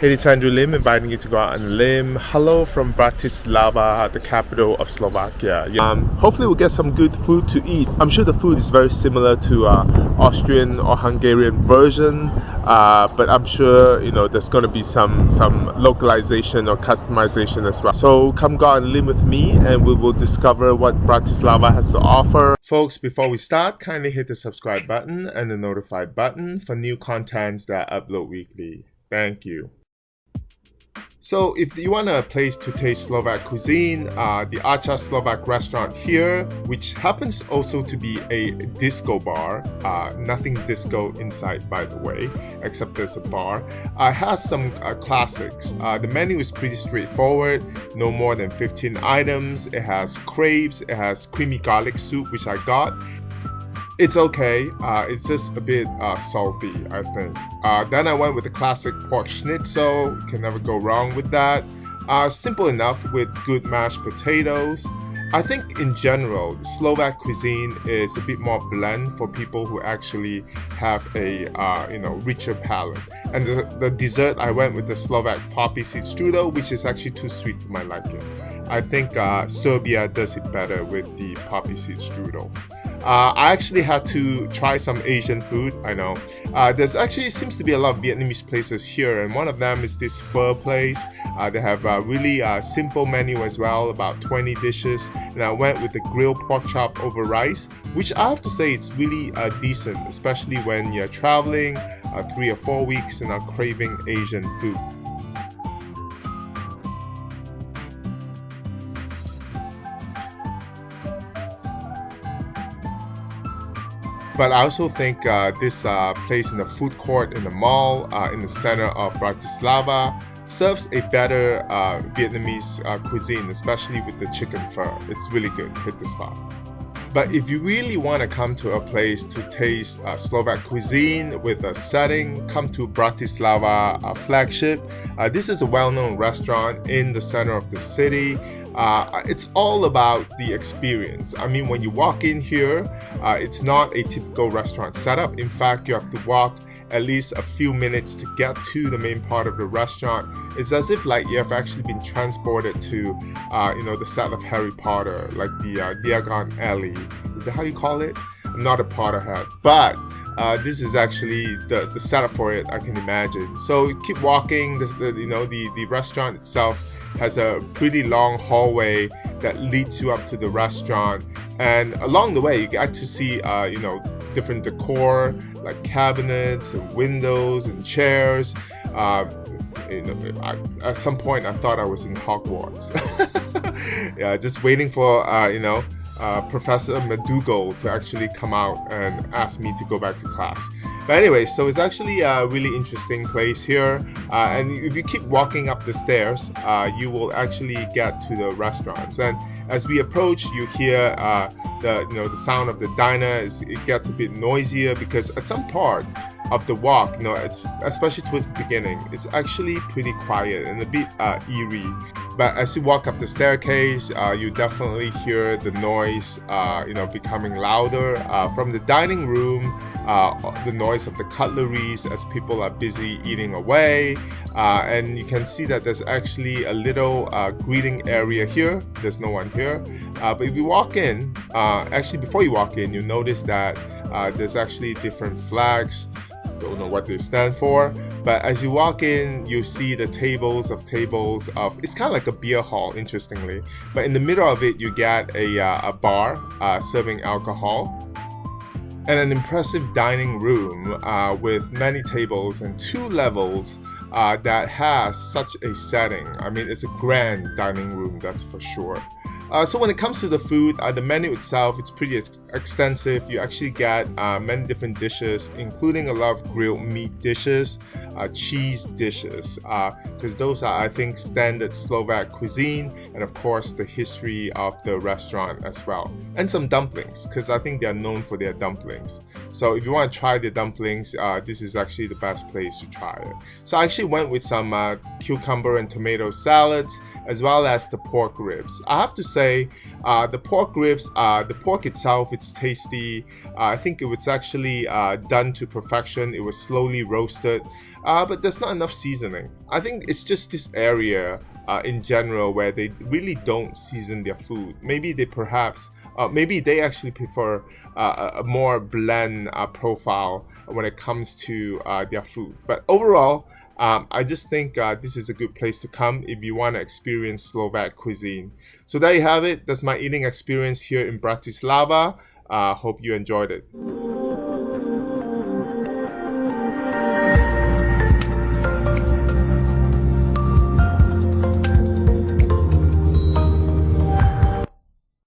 Hey, it's Andrew Lim inviting you to go out on a limb. Hello from Bratislava, the capital of Slovakia. Hopefully we'll get some good food to eat. I'm sure the food is very similar to Austrian or Hungarian version, but I'm sure there's going to be some localization or customization as well. So come go out on a limb with me and we will discover what Bratislava has to offer. Folks, before we start, kindly hit the subscribe button and the notified button for new contents that I upload weekly. Thank you. So if you want a place to taste Slovak cuisine, the Acha Slovak Restaurant here, which happens also to be a disco bar, nothing disco inside by the way, except there's a bar, has some classics. The menu is pretty straightforward, no more than 15 items. It has crepes, it has creamy garlic soup, which I got. It's okay, it's just a bit salty, I think. Then I went with the classic pork schnitzel, can never go wrong with that. Simple enough with good mashed potatoes. I think in general, the Slovak cuisine is a bit more bland for people who actually have a richer palate. And the dessert, I went with the Slovak poppy seed strudel, which is actually too sweet for my liking. I think Serbia does it better with the poppy seed strudel. I actually had to try some Asian food, I know. There's actually seems to be a lot of Vietnamese places here, and one of them is this pho place. They have a really simple menu as well, about 20 dishes. And I went with the grilled pork chop over rice, which I have to say it's really decent, especially when you're traveling 3 or 4 weeks and are craving Asian food. But I also think this place in the food court in the mall in the center of Bratislava serves a better Vietnamese cuisine, especially with the chicken pho. It's really good, hit the spot. But if you really want to come to a place to taste Slovak cuisine with a setting, come to Bratislava flagship. This is a well-known restaurant in the center of the city. It's all about the experience. I mean, when you walk in here, it's not a typical restaurant setup. In fact, you have to walk at least a few minutes to get to the main part of the restaurant. It's as if like you have actually been transported to, the set of Harry Potter, like the Diagon Alley. Is that how you call it? I'm not a Potterhead, but this is actually the setup for it, I can imagine. So keep walking. The restaurant itself has a pretty long hallway that leads you up to the restaurant, and along the way you get to see different decor like cabinets and windows and chairs. At some point I thought I was in Hogwarts. Yeah, just waiting for Professor McGonagall to actually come out and ask me to go back to class. But anyway, so it's actually a really interesting place here. And if you keep walking up the stairs, you will actually get to the restaurants. And as we approach, you hear the sound of the diner. It gets a bit noisier because at some part of the walk, it's especially towards the beginning, it's actually pretty quiet and a bit eerie. But as you walk up the staircase, you definitely hear the noise, becoming louder from the dining room. The noise of the cutleries as people are busy eating away, and you can see that there's actually a little greeting area here. There's no one here, but if you walk in, actually before you walk in, you notice that there's actually different flags. Don't know what they stand for, but as you walk in, you see the tables of it's kind of like a beer hall, interestingly, but in the middle of it you get a bar serving alcohol and an impressive dining room with many tables and 2 levels that has such a setting. I mean, it's a grand dining room, that's for sure. So when it comes to the food, the menu itself, it's pretty extensive. You actually get many different dishes, including a lot of grilled meat dishes, cheese dishes, because those are, I think, standard Slovak cuisine, and of course the history of the restaurant as well. And some dumplings, because I think they are known for their dumplings. So if you want to try the dumplings, this is actually the best place to try it. So I actually went with some cucumber and tomato salads, as well as the pork ribs. I have to say, say. The pork ribs, the pork itself, it's tasty. I think it was actually done to perfection. It was slowly roasted, but there's not enough seasoning. I think it's just this area in general where they really don't season their food. Maybe they actually prefer a more bland profile when it comes to their food. But overall, I just think this is a good place to come if you want to experience Slovak cuisine. So there you have it. That's my eating experience here in Bratislava. Hope you enjoyed it.